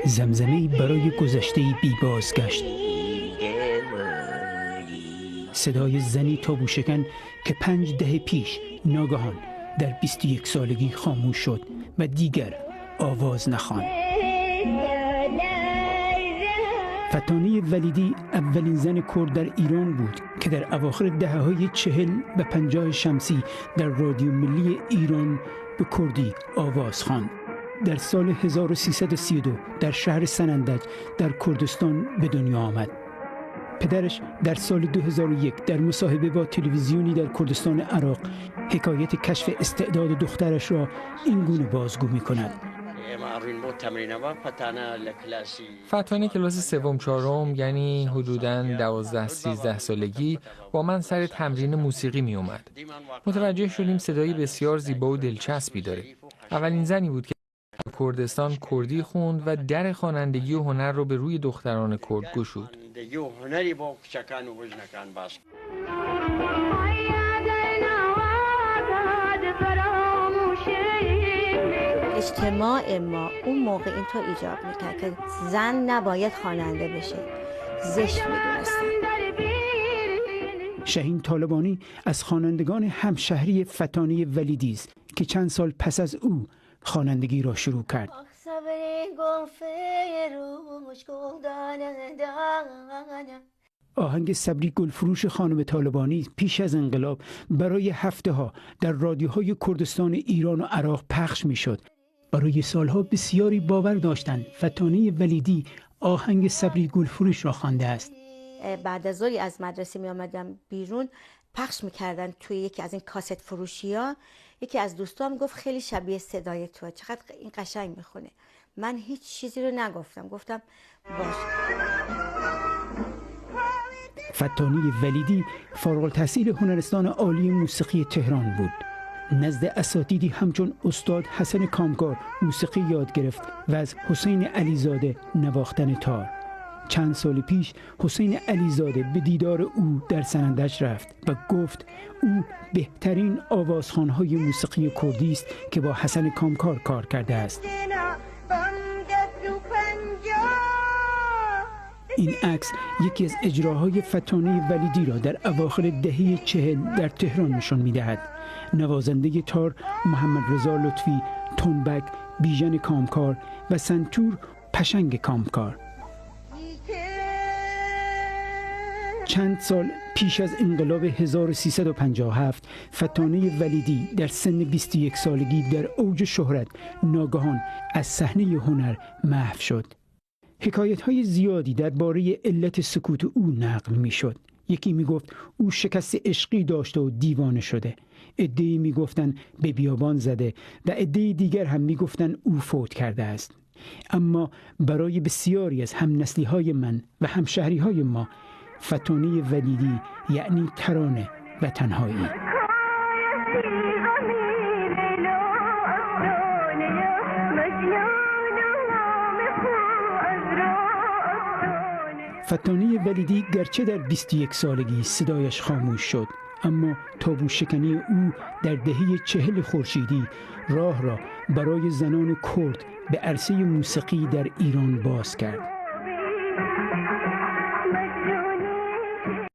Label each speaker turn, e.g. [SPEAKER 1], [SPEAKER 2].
[SPEAKER 1] زمزمه‌ای برای گذشته‌ای بی بازگشت. صدای زنی تابو شکن که 5 دهه پیش ناگهان در 21 سالگی خاموش شد و دیگر آواز نخواند. فتانه ولیدی اولین زن کرد در ایران بود که در اواخر دهه‌های 40 و 50 شمسی در رادیو ملی ایران به کردی آواز خواند. در سال 1332 در شهر سنندج در کردستان به دنیا آمد. پدرش در سال 2001 در مصاحبه با تلویزیونی در کردستان عراق حکایت کشف استعداد دخترش را این گونه بازگو می‌کند.
[SPEAKER 2] فتانه کلاس سوم چهارم، یعنی حدوداً 12-13 سالگی، با من سر تمرین موسیقی می اومد. متوجه شدیم صدایی بسیار زیبا و دلچسبی داره. اولین زنی بود که در کردستان کردی خوند و در خوانندگی و هنر رو به روی دختران کرد گشود.
[SPEAKER 3] اجتماع ما اون موقع اینطور ایجاب میکرد که زن نباید خواننده بشه، زشت میدونستن.
[SPEAKER 1] شاهین طالبانی از خوانندگان همشهری فتانه ولیدی است که چند سال پس از او خوانندگی را شروع کرد. آهنگ صبری گلفروش خانم طالبانی پیش از انقلاب برای هفته‌ها در رادیوهای کردستان ایران و عراق پخش می‌شد. برای سالها بسیاری باور داشتند فتانه ولیدی آهنگ صبری گلفروش را خوانده است.
[SPEAKER 3] بعد از ظهر از مدرسه می آمدم بیرون، پخش می‌کردن توی یکی از این کاست فروشی‌ها. یکی از دوستام گفت خیلی شبیه صدای تو، چقدر این قشنگ میخونه. من هیچ چیزی رو نگفتم، گفتم باش.
[SPEAKER 1] فتانه ولیدی فارغ التحصیل هنرستان عالی موسیقی تهران بود. نزد اساتیدی همچون استاد حسن کامکار موسیقی یاد گرفت و از حسین علیزاده نواختن تار. چند سال پیش حسین علیزاده به دیدار او در سنندج رفت و گفت او بهترین آوازخوان‌های موسیقی کردی است که با حسن کامکار کار کرده است. این عکس یکی از اجراهای فتانه ولیدی را در اواخر دهه 40 در تهران نشان می‌دهد. نوازنده تار محمد رضا لطفی، تنبک، بیژن کامکار و سنتور پشنگ کامکار. چند سال پیش از انقلاب 1357 فتانه ولیدی در سن 21 سالگی در اوج شهرت ناگهان از صحنه هنر محو شد. حکایت‌های زیادی درباره علت سکوت او نقل می‌شد. یکی می‌گفت او شکست عشقی داشته و دیوانه شده. عده‌ای می‌گفتند به بیابان زده و عده‌ای دیگر هم می‌گفتند او فوت کرده است. اما برای بسیاری از همنسلی‌های من و همشهری‌های ما فتانه ولیدی یعنی ترانه و تنهایی. فتانه ولیدی گرچه در 21 سالگی صدایش خاموش شد، اما تابو شکنی او در دهه 40 خورشیدی راه را برای زنان کرد به عرصه موسیقی در ایران باز کرد.